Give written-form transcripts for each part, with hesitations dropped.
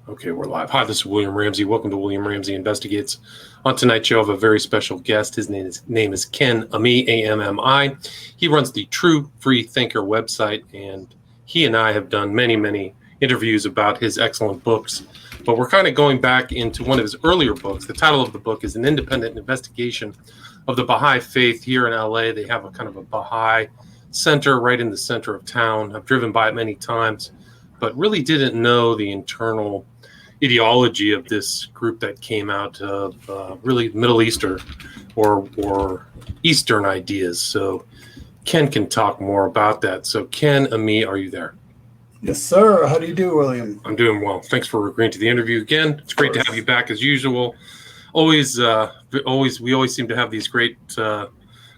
Okay, we're live. Hi, this is William Ramsey. Welcome to William Ramsey Investigates. On tonight's show, I have a very special guest. His name is Ken Ammi, A-M-M-I. He runs the True Free Thinker website, and he and I have done many interviews about his excellent books. But we're kind of going back into one of his earlier books. The title of the book is An Independent Investigation of the Baha'i Faith here in LA. They have a kind of a Baha'i center right in the center of town. I've driven by it many times, but really didn't know the internal ideology of this group that came out of really Middle Eastern or Eastern ideas. So Ken can talk more about that. So Ken, Ammi, are you there? Yes, sir. How do you do, William? I'm doing well. Thanks for agreeing to the interview again. It's great to have you back as usual. We always seem to have these great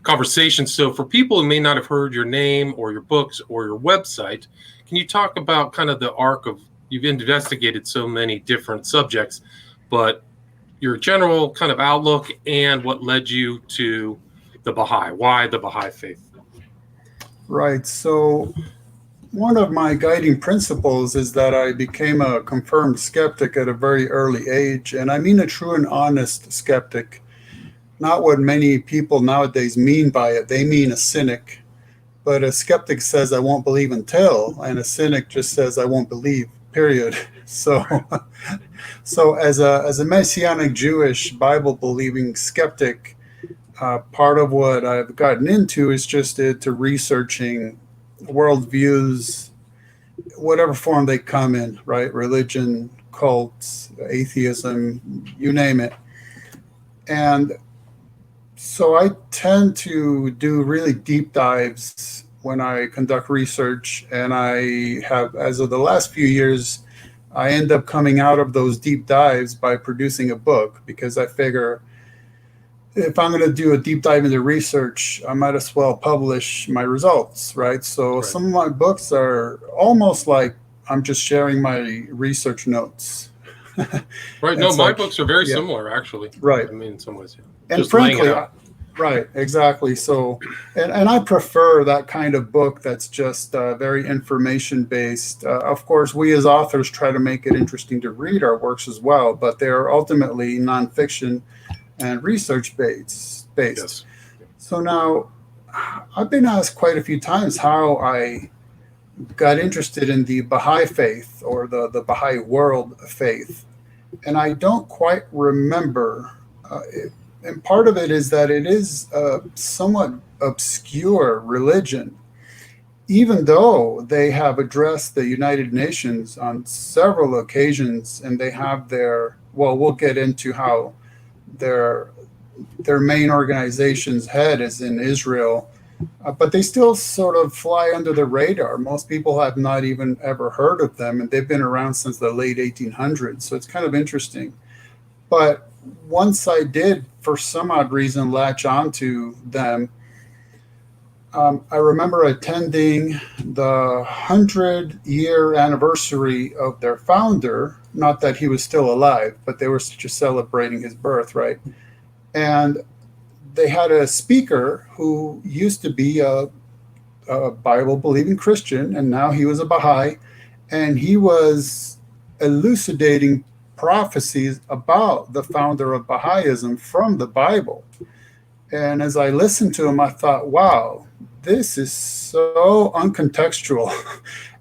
conversations. So for people who may not have heard your name or your books or your website, can you talk about kind of the arc of, you've investigated so many different subjects, but your general kind of outlook and what led you to the Baha'i? Why the Baha'i faith? Right. So one of my guiding principles is that I became a confirmed skeptic at a very early age. And I mean a true and honest skeptic, not what many people nowadays mean by it. They mean a cynic. But a skeptic says, I won't believe until, and a cynic just says, I won't believe, period. So as a Messianic Jewish Bible-believing skeptic, part of what I've gotten into is just to researching worldviews, whatever form they come in, right? Religion, cults, atheism, you name it. And so I tend to do really deep dives when I conduct research, and I have, as of the last few years, I end up coming out of those deep dives by producing a book, because I figure if I'm going to do a deep dive into research, I might as well publish my results, right? So Some of my books are almost like I'm just sharing my research notes. Right. No, my books are very similar, actually. Right. I mean, in some ways, yeah. And just frankly, right, exactly. So, and I prefer that kind of book that's just very information based. Of course, we as authors try to make it interesting to read our works as well, but they're ultimately nonfiction and research based. Yes. So now, I've been asked quite a few times how I got interested in the Baha'i faith or the Baha'i world faith, and I don't quite remember. And part of it is that it is a somewhat obscure religion, even though they have addressed the United Nations on several occasions, and they have we'll get into how their main organization's head is in Israel, but they still sort of fly under the radar. Most people have not even ever heard of them, and they've been around since the late 1800s, so it's kind of interesting. But once I did, for some odd reason, latch onto them, I remember attending the 100-year anniversary of their founder. Not that he was still alive, but they were just celebrating his birth, right? And they had a speaker who used to be a Bible-believing Christian, and now he was a Baha'i, and he was elucidating prophecies about the founder of Baha'ism from the Bible. And as I listened to him, I thought, wow, this is so uncontextual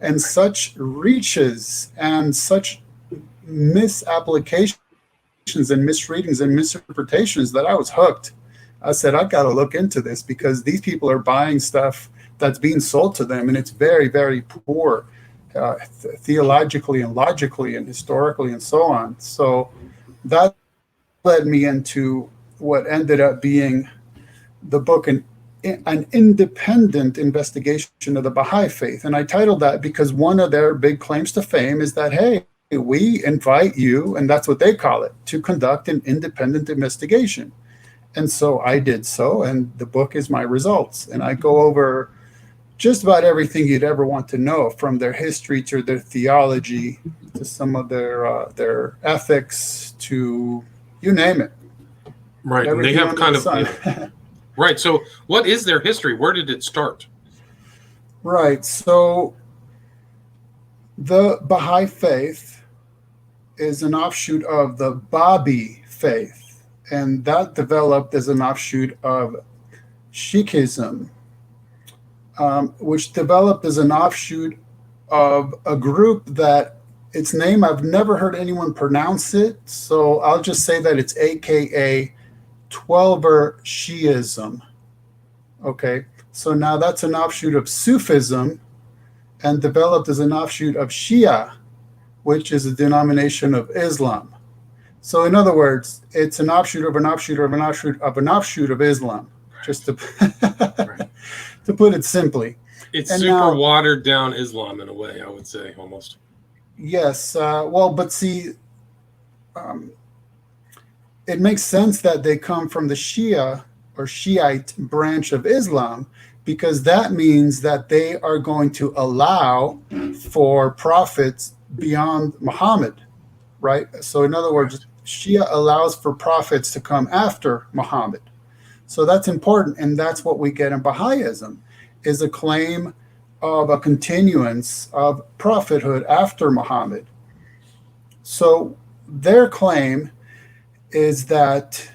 and such reaches and such misapplications and misreadings and misinterpretations that I was hooked. I said, I've got to look into this, because these people are buying stuff that's being sold to them, and it's very, very poor. Theologically and logically and historically and so on. So that led me into what ended up being the book, an independent investigation of the Baha'i faith. And I titled that because one of their big claims to fame is that, hey, we invite you, and that's what they call it, to conduct an independent investigation. And so I did so, and the book is my results. And I go over just about everything you'd ever want to know, from their history to their theology to some of their ethics, to you name it. Right. And they have kind of right. So what is their history? Where did it start? Right. So the Baha'i faith is an offshoot of the Baha'i faith, and that developed as an offshoot of Sikhism, which developed as an offshoot of a group that its name I've never heard anyone pronounce it, so I'll just say that it's AKA Twelver Shiism. Okay, so now that's an offshoot of Sufism and developed as an offshoot of Shia, which is a denomination of Islam. So in other words, it's an offshoot of an offshoot of an offshoot of an offshoot of Islam, just to, Right. to put it simply. It's And super now- watered down Islam in a way, I would say, almost. Yes, well, but see, it makes sense that they come from the Shia or Shiite branch of Islam, because that means that they are going to allow for prophets beyond Muhammad, right? So in other words, Shia allows for prophets to come after Muhammad. So that's important, and that's what we get in Baha'ism, is a claim of a continuance of prophethood after Muhammad. So their claim is that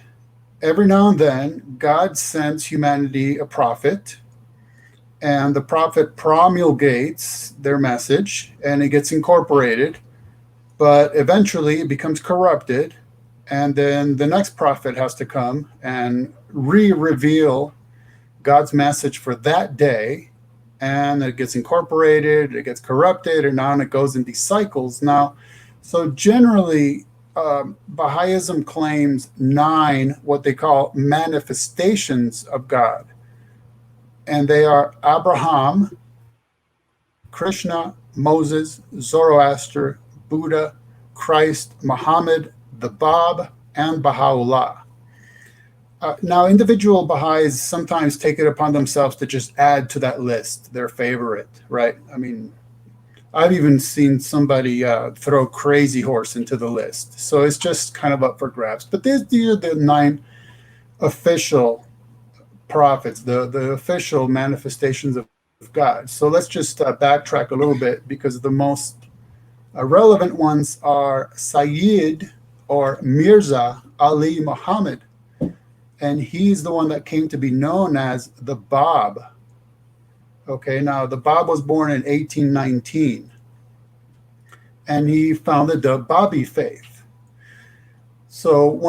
every now and then God sends humanity a prophet, and the prophet promulgates their message and it gets incorporated, but eventually it becomes corrupted, and then the next prophet has to come and re-reveal God's message for that day, and it gets incorporated, it gets corrupted, and on it goes in these cycles. Now, so generally, Baha'ism claims 9 what they call manifestations of God, and they are Abraham, Krishna, Moses, Zoroaster, Buddha, Christ, Muhammad, the Bab, and Baha'u'llah. Now, individual Baha'is sometimes take it upon themselves to just add to that list their favorite, right? I mean, I've even seen somebody throw Crazy Horse into the list. So it's just kind of up for grabs. But these are the 9 official prophets, the official manifestations of God. So let's just backtrack a little bit, because the most relevant ones are Sayyid or Mirza Ali Muhammad. And he's the one that came to be known as the Bab. Okay, now the Bab was born in 1819, and he founded the Baha'i faith. So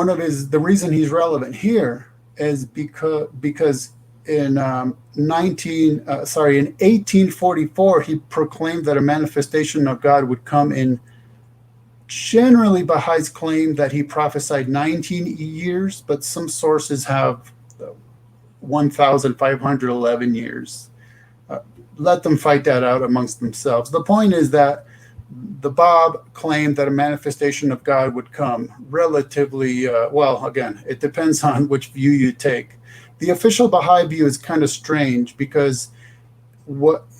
the reason he's relevant here is because in 1844 he proclaimed that a manifestation of God would come in. Generally, Baha'is claim that he prophesied 19 years, but some sources have 1,511 years. Let them fight that out amongst themselves. The point is that the Bab claimed that a manifestation of God would come relatively, well, again, it depends on which view you take. The official Baha'i view is kind of strange, because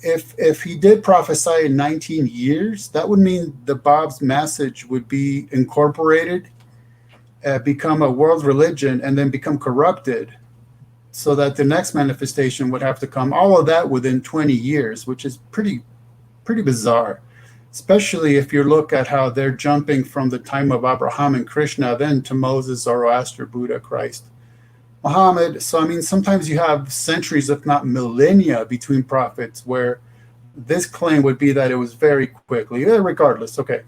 if he did prophesy in 19 years, that would mean the Bab's message would be incorporated, become a world religion, and then become corrupted, so that the next manifestation would have to come, all of that within 20 years, which is pretty bizarre, especially if you look at how they're jumping from the time of Abraham and Krishna, then to Moses, Zoroaster, Buddha, Christ, Muhammad. So, I mean, sometimes you have centuries, if not millennia, between prophets, where this claim would be that it was very quickly. Regardless, okay.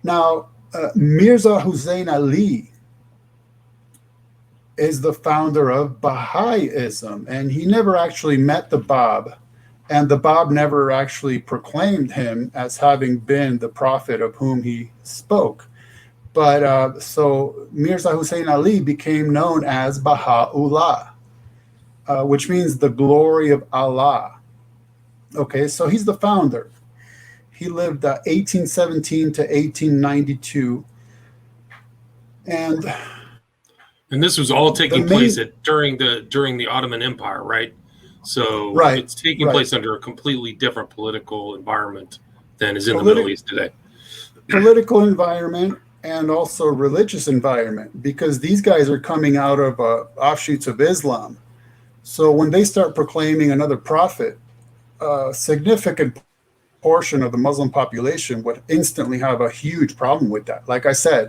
Now, Mirza Hussein Ali is the founder of Baha'ism, and he never actually met the Bab, and the Bab never actually proclaimed him as having been the prophet of whom he spoke. But so Mirza Hussein Ali became known as Baha'u'llah, which means the glory of Allah. Okay, so he's the founder. He lived 1817 to 1892. And this was all taking place during the Ottoman Empire, right? So right, it's taking place under a completely different political environment than is in the Middle East today. Political environment, and also religious environment, because these guys are coming out of offshoots of Islam. So when they start proclaiming another prophet, a significant portion of the Muslim population would instantly have a huge problem with that. Like I said,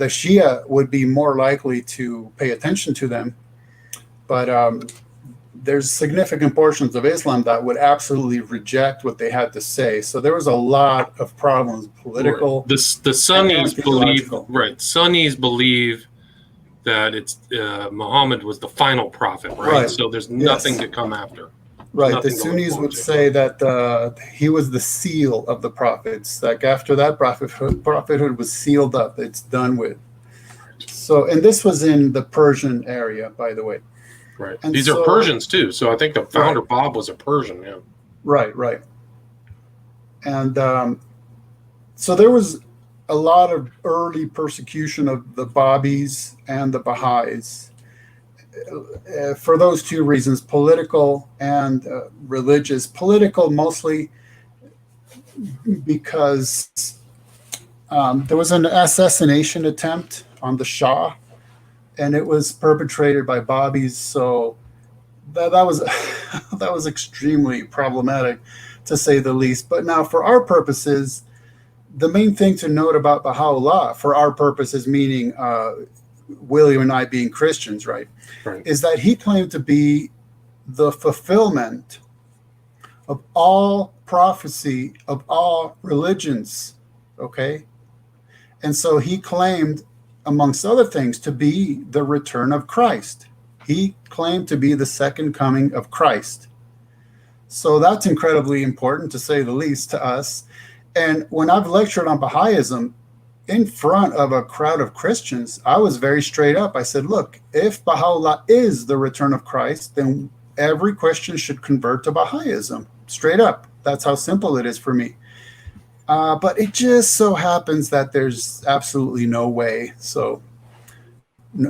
the Shia would be more likely to pay attention to them, but there's significant portions of Islam that would absolutely reject what they had to say. So there was a lot of problems, political. Right. The Sunnis believe, theological. right? Sunnis believe that it's Muhammad was the final prophet, right? So there's nothing to come after. Right. The Sunnis would say that he was the seal of the prophets. Like after that, prophethood was sealed up. It's done with. So, and this was in the Persian area, by the way. Right. And these are Persians too. So I think the founder, Bob, was a Persian. Yeah. Right. Right. And so there was a lot of early persecution of the Babis and the Baha'is for those two reasons, political and religious. Political mostly because there was an assassination attempt on the Shah, and it was perpetrated by Babis. So that was that was extremely problematic, to say the least. But now, for our purposes, the main thing to note about Baha'u'llah, for our purposes, meaning William and I being Christians, right, is that he claimed to be the fulfillment of all prophecy of all religions, okay? And so he claimed, amongst other things, to be the return of Christ. He claimed to be the second coming of Christ. So that's incredibly important, to say the least, to us. And when I've lectured on Baha'ism in front of a crowd of Christians, I was very straight up. I said, look, if Baha'u'llah is the return of Christ, then every Christian should convert to Baha'ism. Straight up. That's how simple it is for me. But it just so happens that there's absolutely no way. So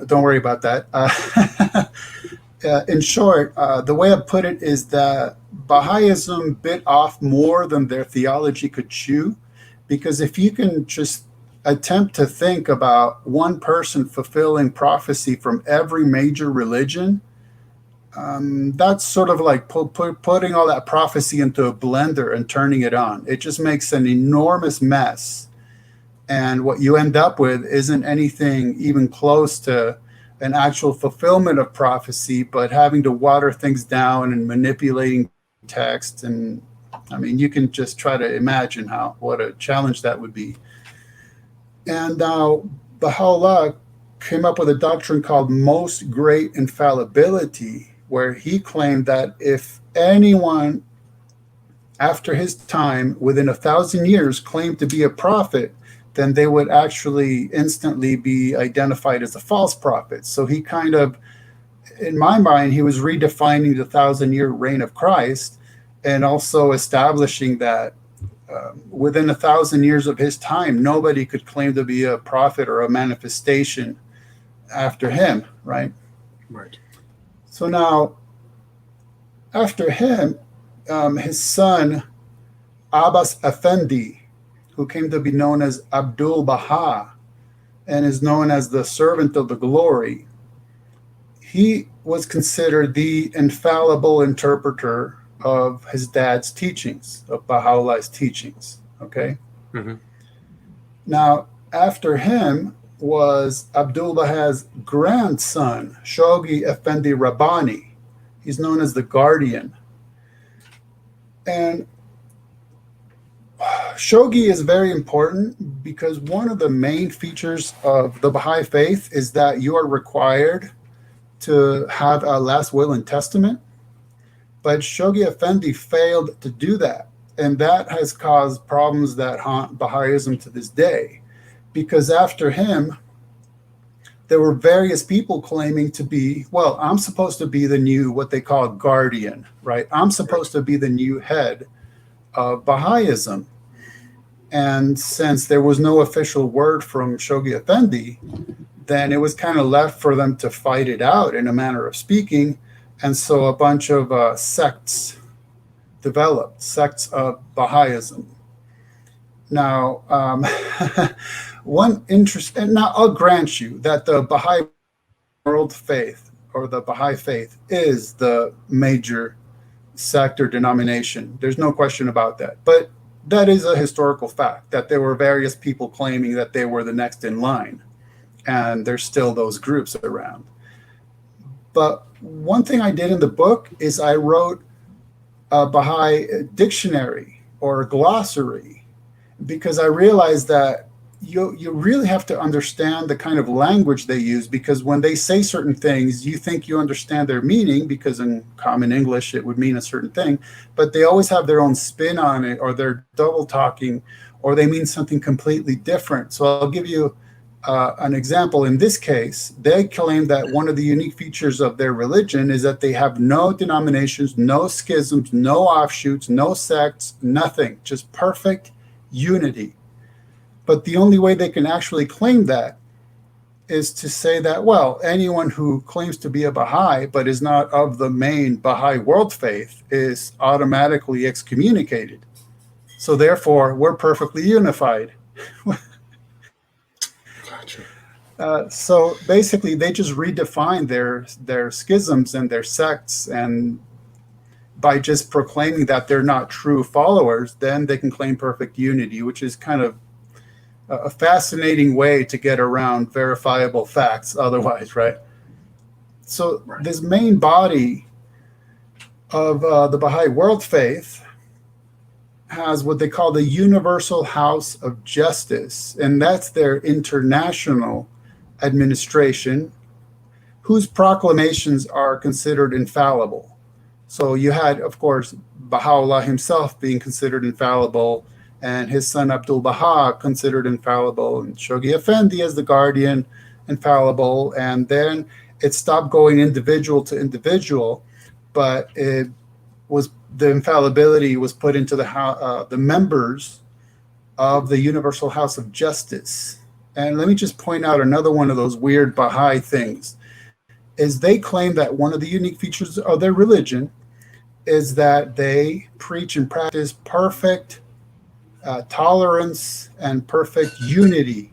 don't worry about that. In short, the way I put it is that Baha'ism bit off more than their theology could chew, because if you can just attempt to think about one person fulfilling prophecy from every major religion, that's sort of like putting all that prophecy into a blender and turning it on. It just makes an enormous mess. And what you end up with isn't anything even close to an actual fulfillment of prophecy, but having to water things down and manipulating text. And I mean, you can just try to imagine what a challenge that would be. And now Baha'u'llah came up with a doctrine called most great infallibility, where he claimed that if anyone after his time within 1,000 years claimed to be a prophet, then they would actually instantly be identified as a false prophet. So he kind of, in my mind, he was redefining the 1,000-year reign of Christ, and also establishing that within 1,000 years of his time, nobody could claim to be a prophet or a manifestation after him, right? Right. So now, after him, his son, Abbas Effendi, who came to be known as Abdul Baha and is known as the servant of the glory, he was considered the infallible interpreter of his dad's teachings, of Baha'u'llah's teachings, okay? Mm-hmm. Now, after him was Abdul Baha's grandson, Shoghi Effendi Rabbani. He's known as the guardian. And Shoghi is very important because one of the main features of the Baha'i faith is that you are required to have a last will and testament. But Shoghi Effendi failed to do that. And that has caused problems that haunt Baha'ism to this day. Because after him, there were various people claiming to be, well, I'm supposed to be the new, what they call guardian, right? I'm supposed to be the new head of Baha'ism. And since there was no official word from Shoghi Effendi, then it was kind of left for them to fight it out, in a manner of speaking. And so a bunch of sects developed, sects of Baha'ism. Now, one interest, and now I'll grant you that the Baha'i world faith, or the Baha'i faith, is the major sect or denomination. There's no question about that. But that is a historical fact, that there were various people claiming that they were the next in line, and there's still those groups around. But one thing I did in the book is I wrote a Baha'i dictionary or a glossary, because I realized that you really have to understand the kind of language they use, because when they say certain things, you think you understand their meaning, because in common English it would mean a certain thing, but they always have their own spin on it, or they're double talking, or they mean something completely different. So I'll give you an example. In this case, they claim that one of the unique features of their religion is that they have no denominations, no schisms, no offshoots, no sects, nothing, just perfect unity. But the only way they can actually claim that is to say that, well, anyone who claims to be a Baha'i but is not of the main Baha'i world faith is automatically excommunicated. So therefore, we're perfectly unified. Gotcha. So basically, they just redefine their schisms and their sects, and by just proclaiming that they're not true followers, then they can claim perfect unity, which is kind of a fascinating way to get around verifiable facts otherwise, right? So this main body of the Baha'i world faith has what they call the Universal House of Justice, and that's their international administration, whose proclamations are considered infallible. So you had, of course, Baha'u'llah himself being considered infallible, and his son Abdul Baha considered infallible, and Shoghi Effendi as the guardian, infallible. And then it stopped going individual to individual, but the infallibility was put into the members of the Universal House of Justice. And let me just point out another one of those weird Baha'i things, is they claim that one of the unique features of their religion is that they preach and practice perfect tolerance and perfect unity.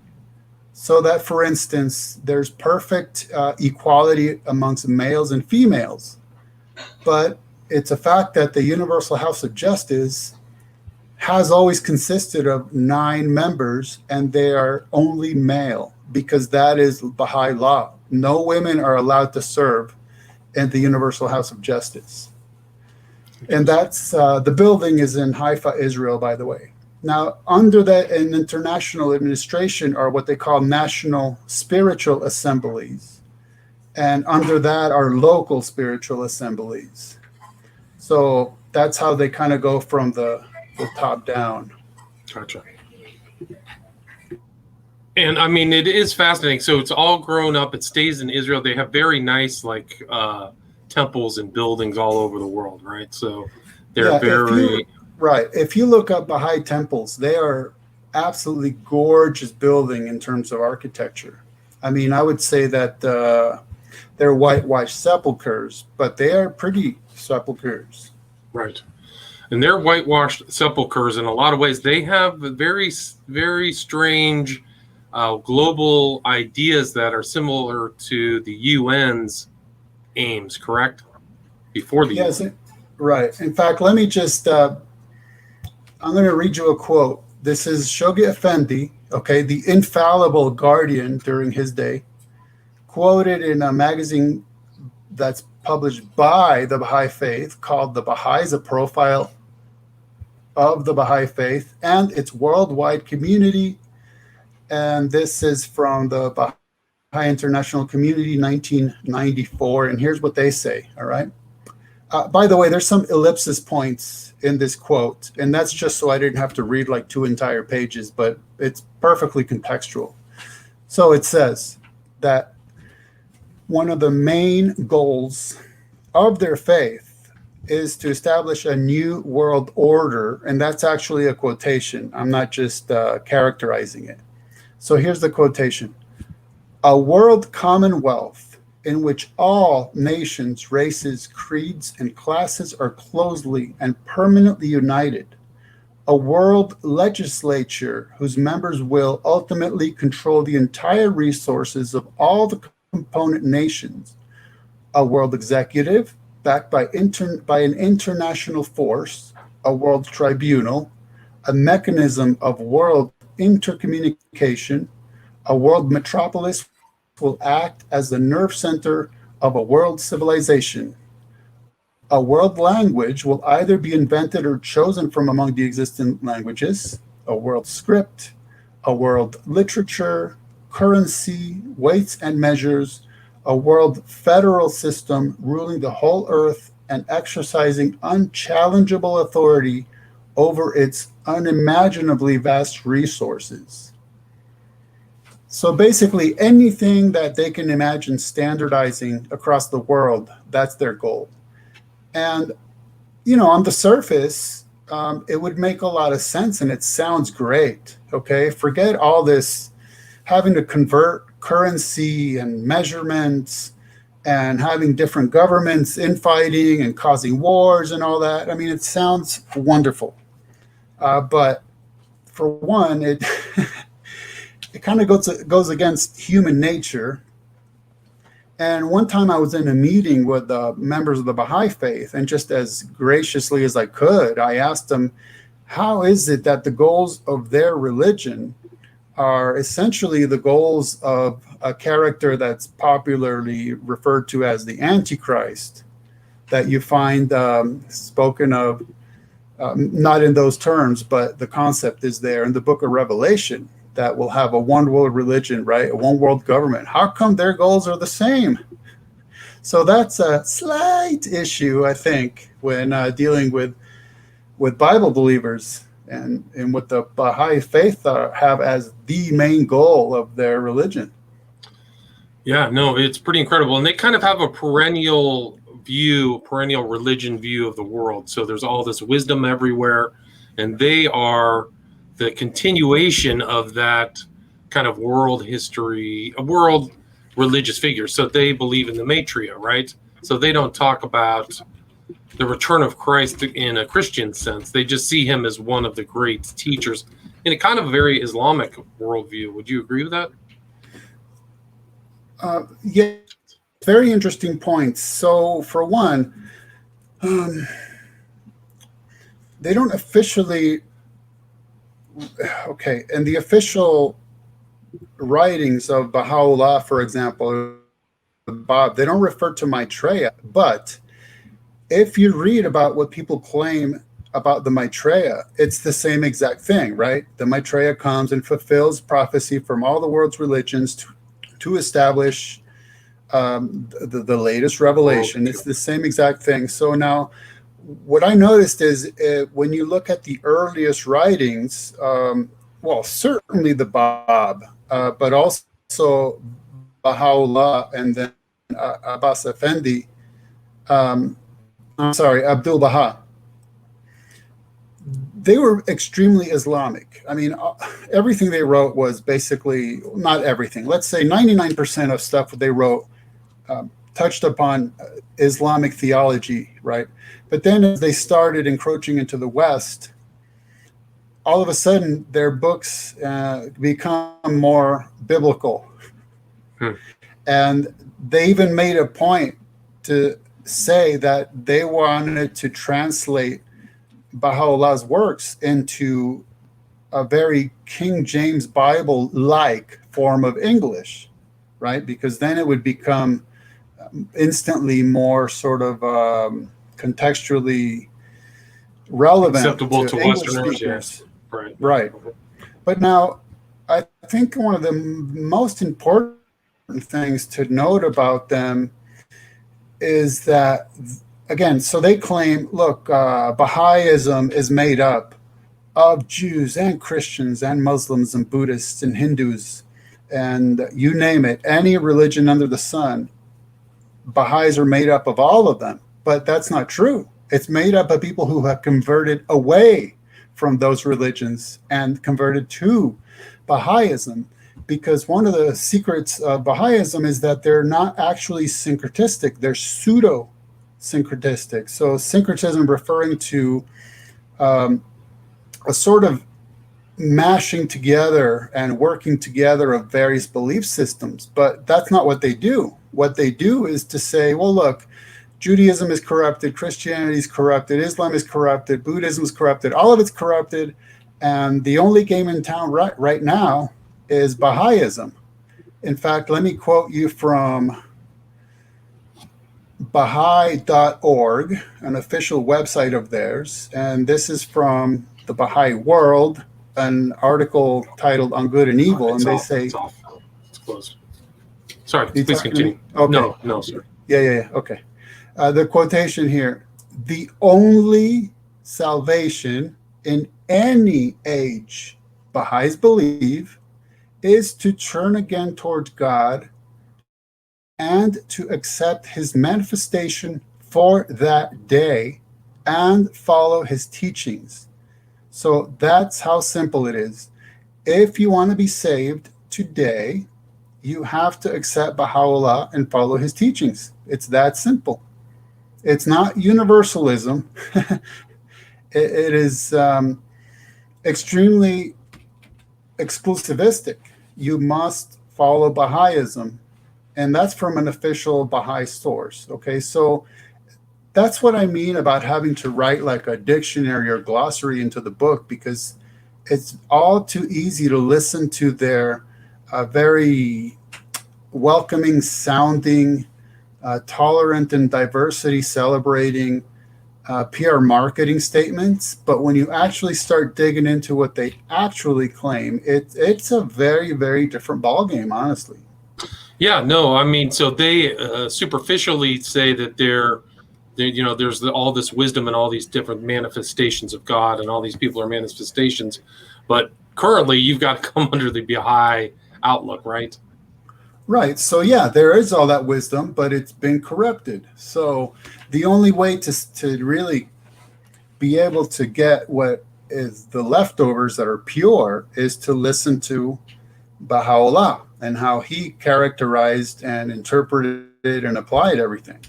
So that, for instance, there's perfect equality amongst males and females. But it's a fact that the Universal House of Justice has always consisted of 9 members, and they are only male, because that is Baha'i law. No women are allowed to serve in the Universal House of Justice. And that's the building is in Haifa, Israel, by the way. Now, under that, an international administration are what they call national spiritual assemblies. And under that are local spiritual assemblies. So that's how they kind of go from the top down. Gotcha. And I mean, it is fascinating. So it's all grown up. It stays in Israel. They have very nice, like, temples and buildings all over the world, right? So they're very... Right. If you look up Baha'i temples, they are absolutely gorgeous building in terms of architecture. I mean, I would say that they're whitewashed sepulchers, but they are pretty sepulchers. Right. And they're whitewashed sepulchers in a lot of ways. They have very, very strange global ideas that are similar to the UN's aims, correct? Before the UN. Right. In fact, let me just... I'm going to read you a quote. This is Shoghi Effendi, okay, the infallible guardian during his day, quoted in a magazine that's published by the Baha'i Faith called The Baha'is, a Profile of the Baha'i Faith and its Worldwide Community. And this is from the Baha'i International Community, 1994. And here's what they say, all right? By the way, there's some ellipsis points in this quote, and that's just so I didn't have to read like 2 entire pages, but it's perfectly contextual. So it says that one of the main goals of their faith is to establish a new world order, and that's actually a quotation. I'm not just characterizing it. So here's the quotation. A world commonwealth in which all nations, races, creeds, and classes are closely and permanently united. A world legislature whose members will ultimately control the entire resources of all the component nations. A world executive backed by an international force, a world tribunal, a mechanism of world intercommunication. A world metropolis will act as the nerve center of a world civilization. A world language will either be invented or chosen from among the existing languages. A world script, a world literature, currency, weights and measures, a world federal system ruling the whole earth and exercising unchallengeable authority over its unimaginably vast resources. So basically, anything that they can imagine standardizing across the world, that's their goal. And, on the surface, it would make a lot of sense and it sounds great. Okay. Forget all this having to convert currency and measurements and having different governments infighting and causing wars and all that. I mean, it sounds wonderful. But for one, it it kind of goes against human nature. And one time I was in a meeting with members of the Baha'i faith, and just as graciously as I could, I asked them, how is it that the goals of their religion are essentially the goals of a character that's popularly referred to as the Antichrist, that you find spoken of, not in those terms, but the concept is there in the book of Revelation, that will have a one world religion, right? A one world government. How come their goals are the same? So that's a slight issue, I think, when dealing with Bible believers and what the Baha'i faith have as the main goal of their religion. Yeah, no, it's pretty incredible. And they kind of have a perennial religion view of the world. So there's all this wisdom everywhere, and they are the continuation of that kind of world history, a world religious figure. So they believe in the Maitreya, right? So they don't talk about the return of Christ in a Christian sense. They just see him as one of the great teachers in a kind of very Islamic worldview. Would you agree with that? Yeah, very interesting points. So for one, they don't officially, in the official writings of Baha'u'llah, for example, Bob, they don't refer to Maitreya, but if you read about what people claim about the Maitreya, it's the same exact thing, right? The Maitreya comes and fulfills prophecy from all the world's religions to establish the latest revelation. It's the same exact thing. So now, what I noticed is when you look at the earliest writings, certainly the Bab, but also Baha'u'llah and then Abbas Effendi, Abdul Baha. They were extremely Islamic. I mean, everything they wrote was basically, not everything, let's say 99% of stuff they wrote touched upon Islamic theology, right? But then as they started encroaching into the West, all of a sudden their books become more biblical. And they even made a point to say that they wanted to translate Baha'u'llah's works into a very King James Bible-like form of English, right? Because then it would become instantly more sort of contextually relevant, acceptable to English Westerners. speakers. Yes. Right. But now, I think one of the most important things to note about them is that, again, so they claim, look, Baha'ism is made up of Jews and Christians and Muslims and Buddhists and Hindus and you name it, any religion under the sun. Baha'is are made up of all of them, but that's not true. It's made up of people who have converted away from those religions and converted to Baha'ism, because one of the secrets of Baha'ism is that they're not actually syncretistic, they're pseudo-syncretistic. So syncretism referring to a sort of mashing together and working together of various belief systems, but that's not what they do. What they do is to say, well, look, Judaism is corrupted, Christianity is corrupted, Islam is corrupted, Buddhism is corrupted, all of it's corrupted, And the only game in town right now is Baha'ism. In fact, let me quote you from Baha'i.org, an official website of theirs. And this is from the Baha'i World, an article titled On Good and Evil. And they say, it's off. It's closed. Sorry, You please talking to me? continue. Okay. No, sir. Yeah. Okay. The quotation here: the only salvation in any age, Baha'is believe, is to turn again towards God and to accept his manifestation for that day and follow his teachings. So that's how simple it is. If you want to be saved today, you have to accept Baha'u'llah and follow his teachings. It's that simple. It's not universalism. It is extremely exclusivistic. You must follow Baha'ism, and that's from an official Baha'i source. Okay, so that's what I mean about having to write like a dictionary or glossary into the book, because it's all too easy to listen to their very welcoming sounding, tolerant and diversity celebrating PR marketing statements. But when you actually start digging into what they actually claim, it's a very, very different ballgame, honestly. Yeah, no, I mean, so they superficially say that there's all this wisdom and all these different manifestations of God, and all these people are manifestations. But currently, you've got to come under the Baha'i outlook, right? Right. So yeah, there is all that wisdom, but it's been corrupted. So the only way to really be able to get what is the leftovers that are pure is to listen to Baha'u'llah and how he characterized and interpreted and applied everything.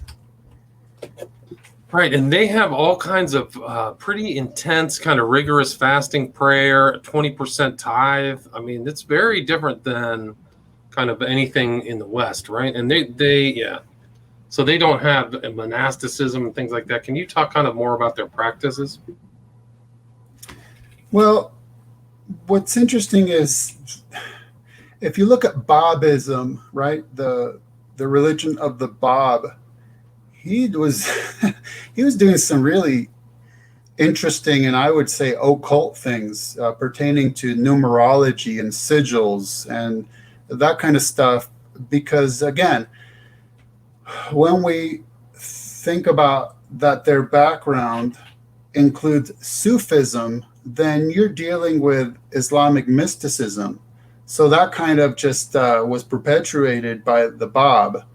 Right, and they have all kinds of pretty intense, kind of rigorous fasting, prayer, 20% tithe. I mean, it's very different than kind of anything in the West, right? And so they don't have monasticism and things like that. Can you talk kind of more about their practices? Well, what's interesting is if you look at Babism, right, the religion of the Bab, he was he was doing some really interesting and I would say occult things pertaining to numerology and sigils and that kind of stuff. Because again, when we think about that their background includes Sufism, then you're dealing with Islamic mysticism. So that kind of just was perpetuated by the Bab.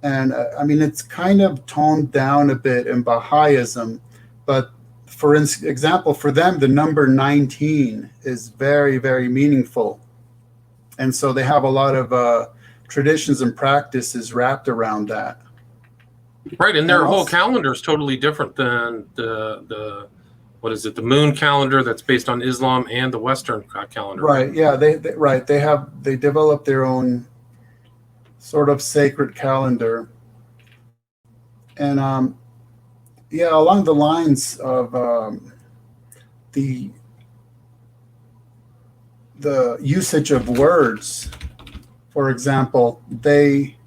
And I mean, it's kind of toned down a bit in Baha'ism. But for example, for them, the number 19 is very, very meaningful. And so they have a lot of traditions and practices wrapped around that. Right, and their whole calendar is totally different than the what is it, the moon calendar that's based on Islam and the Western calendar. Right. Yeah. They developed their own sort of sacred calendar, and along the lines of the usage of words. For example, they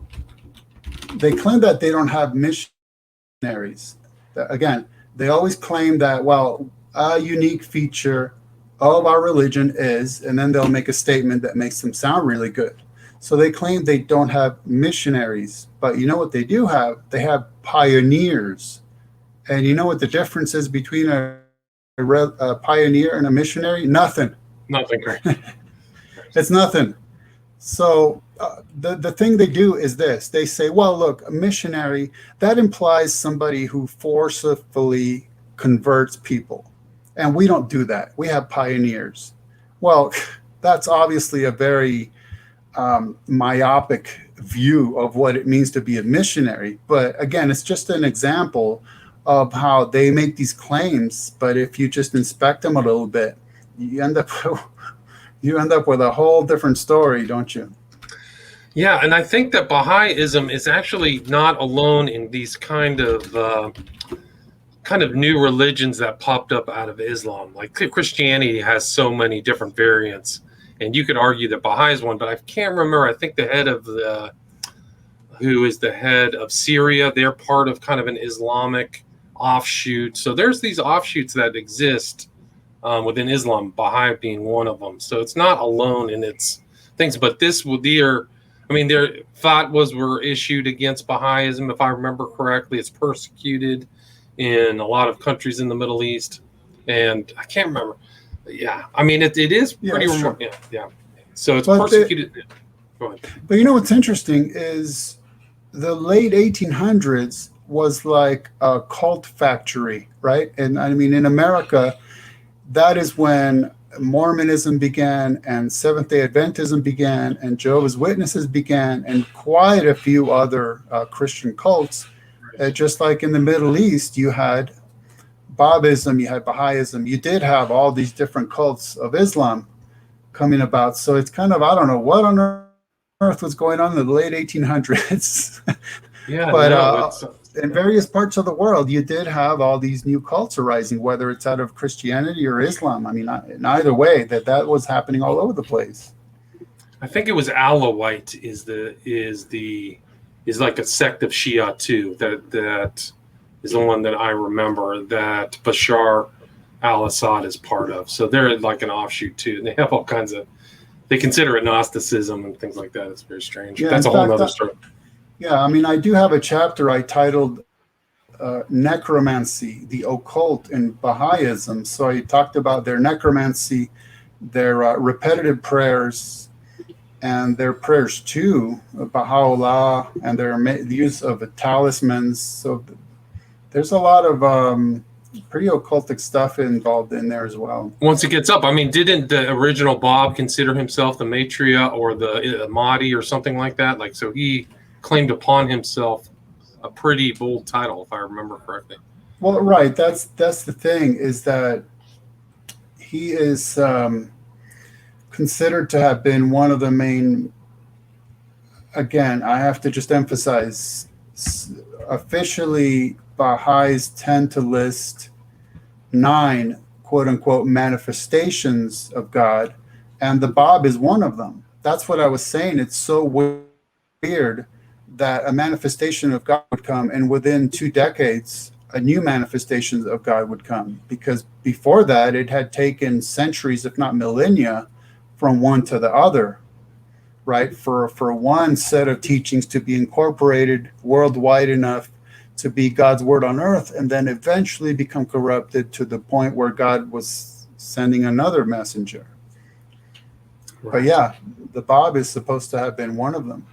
claim that they don't have missionaries. Again, they always claim that, well, a unique feature of our religion is, and then they'll make a statement that makes them sound really good. So they claim they don't have missionaries, but you know what they do have? They have pioneers. And you know what the difference is between a pioneer and a missionary? Nothing. Nothing. It's nothing. So the thing they do is this. They say, well, look, a missionary, that implies somebody who forcefully converts people. And we don't do that. We have pioneers. Well, that's obviously a very myopic view of what it means to be a missionary. But again, it's just an example of how they make these claims. But if you just inspect them a little bit, you end up with a whole different story, don't you? Yeah, and I think that Baha'ism is actually not alone in these kind of kind of new religions that popped up out of Islam. Like Christianity has so many different variants, and you could argue that Baha'i is one, but I can't remember. I think the head of who is the head of Syria, they're part of kind of an Islamic offshoot. So there's these offshoots that exist within Islam, Baha'i being one of them. So it's not alone in its things, but their fatwas were issued against Baha'ism, if I remember correctly. It's persecuted in a lot of countries in the Middle East, and I can't remember. Yeah, I mean it is pretty remarkable. Yeah. So it's persecuted. Go ahead. But you know what's interesting is the late 1800s was like a cult factory, right? And I mean, in America, that is when Mormonism began and Seventh-day Adventism began and Jehovah's Witnesses began and quite a few other Christian cults. Just like in the Middle East, you had Babism, you had Baha'ism, you did have all these different cults of Islam coming about. So it's kind of, I don't know what on earth was going on in the late 1800s. Yeah, but in various parts of the world, you did have all these new cults arising, whether it's out of Christianity or Islam. I mean, in either way, that was happening all over the place. I think it was Alawite is like a sect of Shia too. That is the one that I remember that Bashar al-Assad is part of. So they're like an offshoot too. And they have all kinds of, they consider it Gnosticism and things like that. It's very strange. Yeah, that's a whole other story. Yeah, I mean, I do have a chapter I titled Necromancy, the Occult in Baha'ism. So I talked about their necromancy, their repetitive prayers, and their prayers to Baha'u'llah, and their use of talismans. So there's a lot of pretty occultic stuff involved in there as well. Once it gets up, I mean, didn't the original Bob consider himself the Maitreya or the Mahdi or something like that? Like, so he claimed upon himself a pretty bold title, if I remember correctly. Well, right. That's the thing, is that he is considered to have been one of the main, again, I have to just emphasize, officially Baha'is tend to list 9 quote unquote manifestations of God, and the Bab is one of them. That's what I was saying. It's so weird that a manifestation of God would come, and within 2 decades, a new manifestation of God would come, because before that, it had taken centuries, if not millennia, from one to the other, right? For one set of teachings to be incorporated worldwide enough to be God's word on earth, and then eventually become corrupted to the point where God was sending another messenger. Right. But yeah, the Bab is supposed to have been one of them.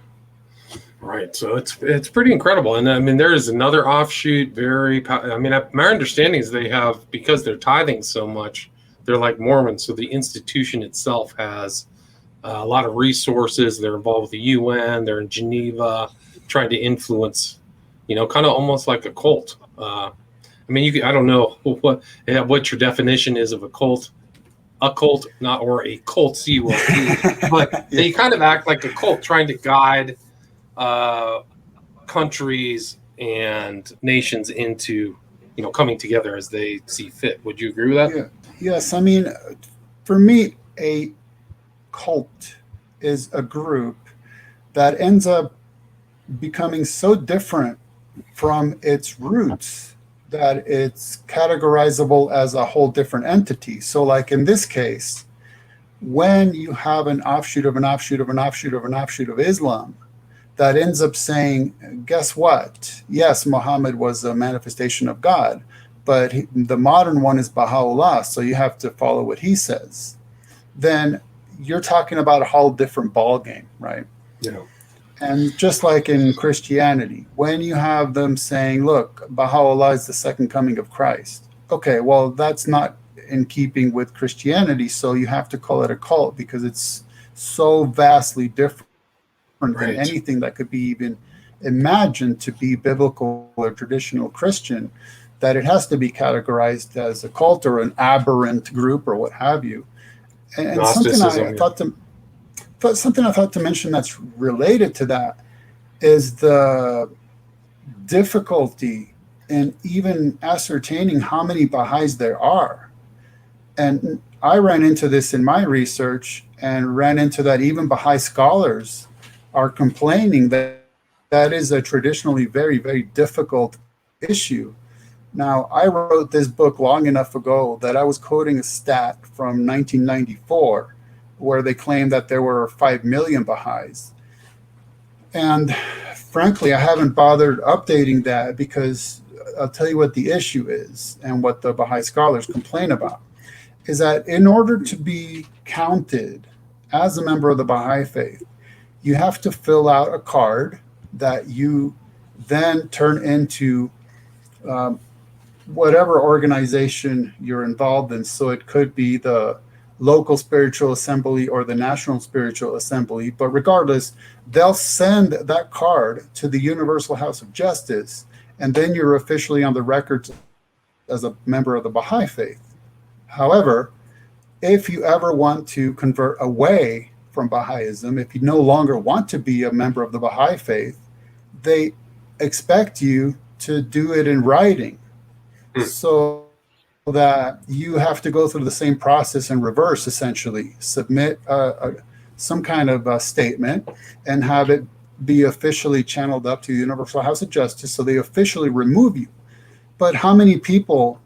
Right. So it's pretty incredible. And I mean, there is another offshoot, my understanding is they have, because they're tithing so much, they're like Mormons. So the institution itself has a lot of resources. They're involved with the UN. They're in Geneva trying to influence, kind of almost like a cult. I don't know what your definition is of a cult. A cult, not or a cult, C-U-L-T, but they kind of act like a cult, trying to guide countries and nations into, coming together as they see fit. Would you agree with that? Yeah. Yes. I mean, for me, a cult is a group that ends up becoming so different from its roots that it's categorizable as a whole different entity. So like in this case, when you have an offshoot of an offshoot of an offshoot of an offshoot of Islam that ends up saying, guess what? Yes, Muhammad was a manifestation of God, but the modern one is Baha'u'llah, so you have to follow what he says. Then you're talking about a whole different ballgame, right? Yeah. And just like in Christianity, when you have them saying, look, Baha'u'llah is the second coming of Christ. Okay, well, that's not in keeping with Christianity, so you have to call it a cult because it's so vastly different than anything that could be even imagined to be biblical or traditional Christian, that it has to be categorized as a cult or an aberrant group or what have you. And something I thought to mention that's related to that is the difficulty in even ascertaining how many Baha'is there are. And I ran into this in my research and ran into that even Baha'i scholars are complaining that that is a traditionally very, very difficult issue. Now, I wrote this book long enough ago that I was quoting a stat from 1994 where they claimed that there were 5 million Baha'is. And frankly, I haven't bothered updating that because I'll tell you what the issue is and what the Baha'i scholars complain about is that in order to be counted as a member of the Baha'i faith, you have to fill out a card that you then turn into whatever organization you're involved in. So it could be the local spiritual assembly or the national spiritual assembly. But regardless, they'll send that card to the Universal House of Justice, and then you're officially on the record as a member of the Baha'i faith. However, if you ever want to convert away from Baha'ism, if you no longer want to be a member of the Baha'i faith, they expect you to do it in writing. So that you have to go through the same process in reverse, essentially, submit some kind of a statement and have it be officially channeled up to the Universal House of Justice so they officially remove you. But how many people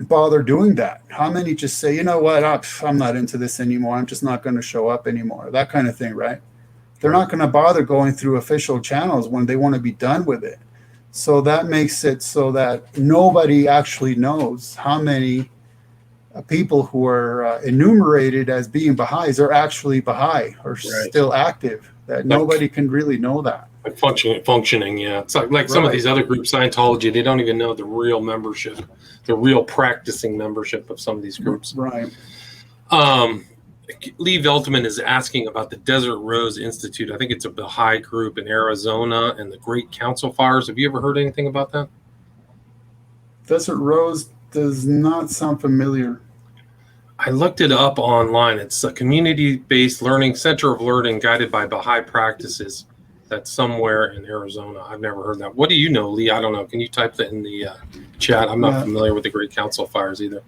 bother doing that? How many just say, you know what, I'm not into this anymore, I'm just not going to show up anymore, that kind of thing, right? They're not going to bother going through official channels when they want to be done with it. So that makes it so that nobody actually knows how many people who are enumerated as being Baha'is are actually Baha'i or still active. That nobody can really know that. Like functioning, yeah. It's like some of these other groups, Scientology, they don't even know the real membership, the real practicing membership of some of these groups. Right. Lee Veltman is asking about the Desert Rose Institute. I think it's a Baha'i group in Arizona and the Great Council Fires. Have you ever heard anything about that? Desert Rose does not sound familiar. I looked it up online. It's a community-based learning center of learning guided by Baha'i practices. That's somewhere in Arizona. I've never heard that. What do you know, Lee? I don't know. Can you type that in the chat? I'm not familiar with the Great Council Fires either.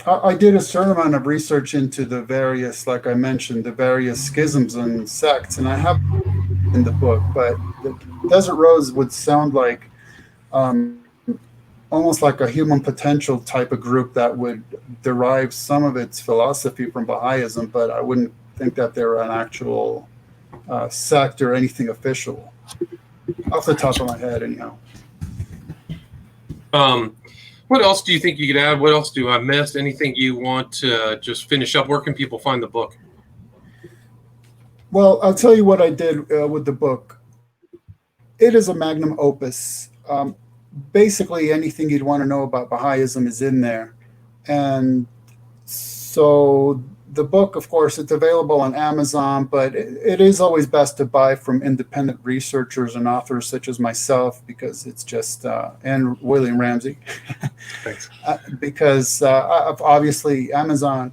I did a certain amount of research into the various, like I mentioned, the various schisms and sects, and I have in the book, but the Desert Rose would sound like almost like a human potential type of group that would derive some of its philosophy from Baha'ism, but I wouldn't think that they're an actual sect or anything official. Off the top of my head, anyhow. What else do you think you could add? What else do I miss? Anything you want to just finish up? Where can people find the book? Well, I'll tell you what I did with the book. It is a magnum opus. Basically, anything you'd want to know about Baha'ism is in there. And so the book, of course, it's available on Amazon, but it is always best to buy from independent researchers and authors such as myself, because it's just, and William Ramsey. Thanks. Because obviously Amazon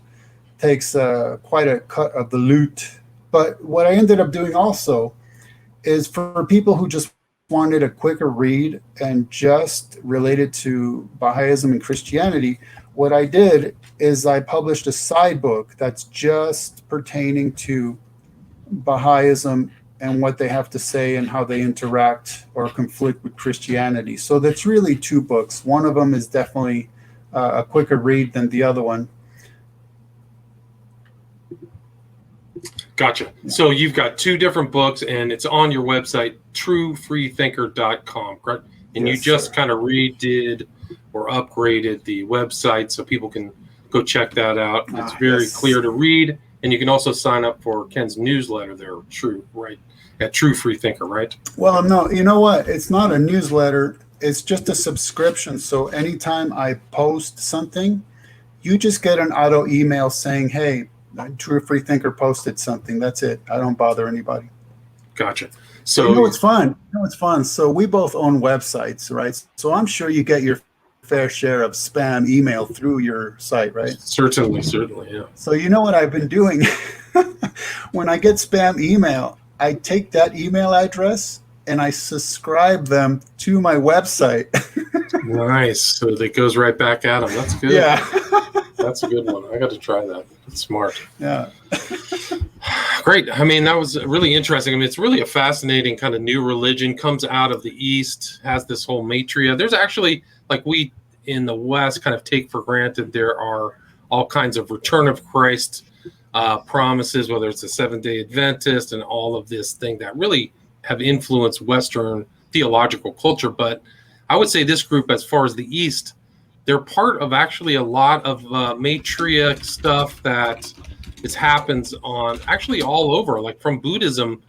takes quite a cut of the loot. But what I ended up doing also is for people who just wanted a quicker read and just related to Baha'ism and Christianity, what I did is I published a side book that's just pertaining to Baha'ism and what they have to say and how they interact or conflict with Christianity. So that's really two books. One of them is definitely a quicker read than the other one. Gotcha. Yeah. So you've got two different books, and it's on your website, truefreethinker.com, correct? And yes, you just kind of redid or upgraded the website so people can go check that out. It's very clear to read, and you can also sign up for Ken's newsletter there, at True Free Thinker, right? Well, no, you know what? It's not a newsletter. It's just a subscription. So anytime I post something, you just get an auto email saying, hey, True Free Thinker posted something. That's it. I don't bother anybody. Gotcha. So you know it's fun. So we both own websites, right? So I'm sure you get your fair share of spam email through your site, right? Certainly, yeah. So you know what I've been doing? When I get spam email, I take that email address and I subscribe them to my website. Nice. So that goes right back at them. That's good. Yeah. That's a good one. I got to try that. That's smart. Yeah. Great. I mean, that was really interesting. I mean, it's really a fascinating kind of new religion, comes out of the East, has this whole matria. There's actually, like we in the West kind of take for granted, there are all kinds of return of Christ promises, whether it's the Seventh-day Adventist and all of this thing that really have influenced Western theological culture. But I would say this group, as far as the East, they're part of actually a lot of matriarch stuff that happens on actually all over. Like from Buddhism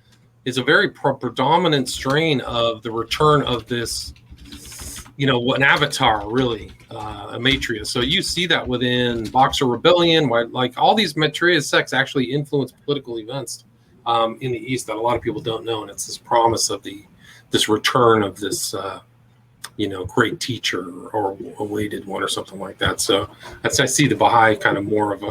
is a very predominant strain of the return of this, an avatar, really, a matriarch. So you see that within Boxer Rebellion, like all these matriarch sects actually influence political events in the East that a lot of people don't know. And it's this promise of this return of this great teacher or awaited one or something like that. So I see the Baha'i kind of more of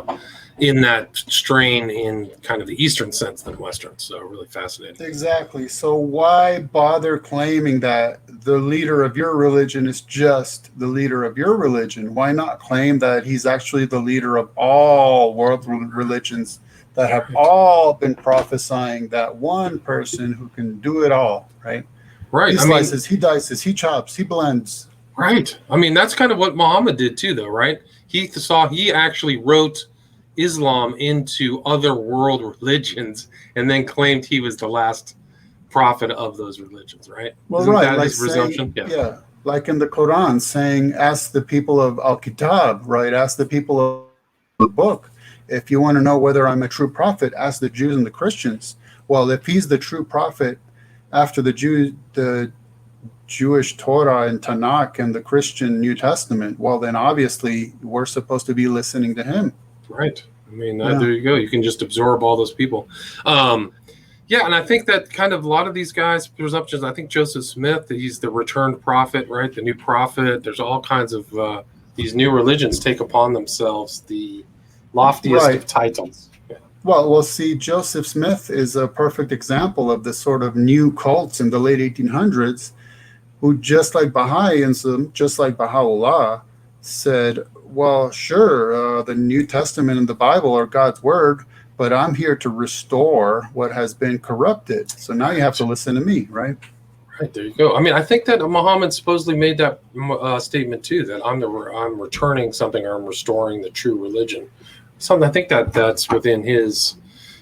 in that strain in kind of the Eastern sense than Western. So really fascinating. Exactly. So why bother claiming that the leader of your religion is just the leader of your religion? Why not claim that he's actually the leader of all world religions that have all been prophesying that one person who can do it all, right? Right. He slices, he dices, he chops, he blends. Right. I mean, that's kind of what Muhammad did too, though, right? He actually wrote Islam into other world religions and then claimed he was the last prophet of those religions, right? Well, Isn't right. that Like his presumption? yeah. Like in the Quran saying, ask the people of Al-Kitab, right? Ask the people of the book. If you want to know whether I'm a true prophet, ask the Jews and the Christians. Well, if he's the true prophet after the Jewish Torah and Tanakh and the Christian New Testament, well, then obviously we're supposed to be listening to him. Right. I mean, there you go. You can just absorb all those people. Yeah, and I think that kind of a lot of these guys, presumptions, I think Joseph Smith, he's the returned prophet, right? The new prophet. There's all kinds of these new religions take upon themselves the loftiest of titles. Yeah. Well, see, Joseph Smith is a perfect example of this sort of new cults in the late 1800s who, just like Baha'ism, just like Baha'u'llah, said, well, sure, the New Testament and the Bible are God's word, but I'm here to restore what has been corrupted. So now you have to listen to me, right? Right, there you go. I mean, I think that Muhammad supposedly made that statement too, that I'm returning something, or I'm restoring the true religion. I think that's within his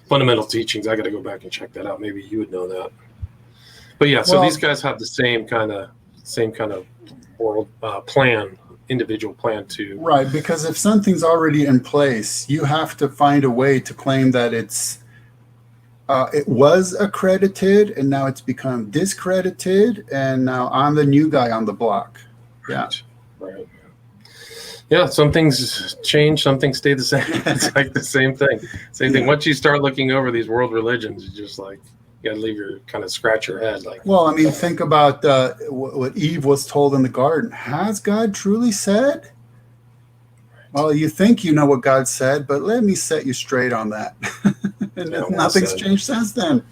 fundamental teachings. I got to go back and check that out. Maybe you would know that. But yeah, so these guys have the same kind of world plan, individual plan too. Right, because if something's already in place, you have to find a way to claim that it was accredited and now it's become discredited, and now I'm the new guy on the block. Yeah. Right. Yeah, some things change, some things stay the same. It's like the same thing. Same thing. Once you start looking over these world religions, you just like, you gotta leave your kind of scratch your head. Like, well, I mean, think about what Eve was told in the garden. Has God truly said? Well, you think you know what God said, but let me set you straight on that. And nothing's changed since then.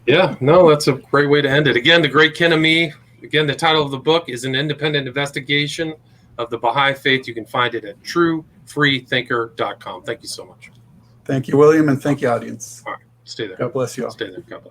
Yeah, no, that's a great way to end it. Again, the great Ken Ammi. Again, the title of the book is An Independent Investigation of the Baha'i Faith. You can find it at truefreethinker.com. Thank you so much. Thank you, William, and thank you, audience. All right, stay there. God bless you all. Stay there. God bless.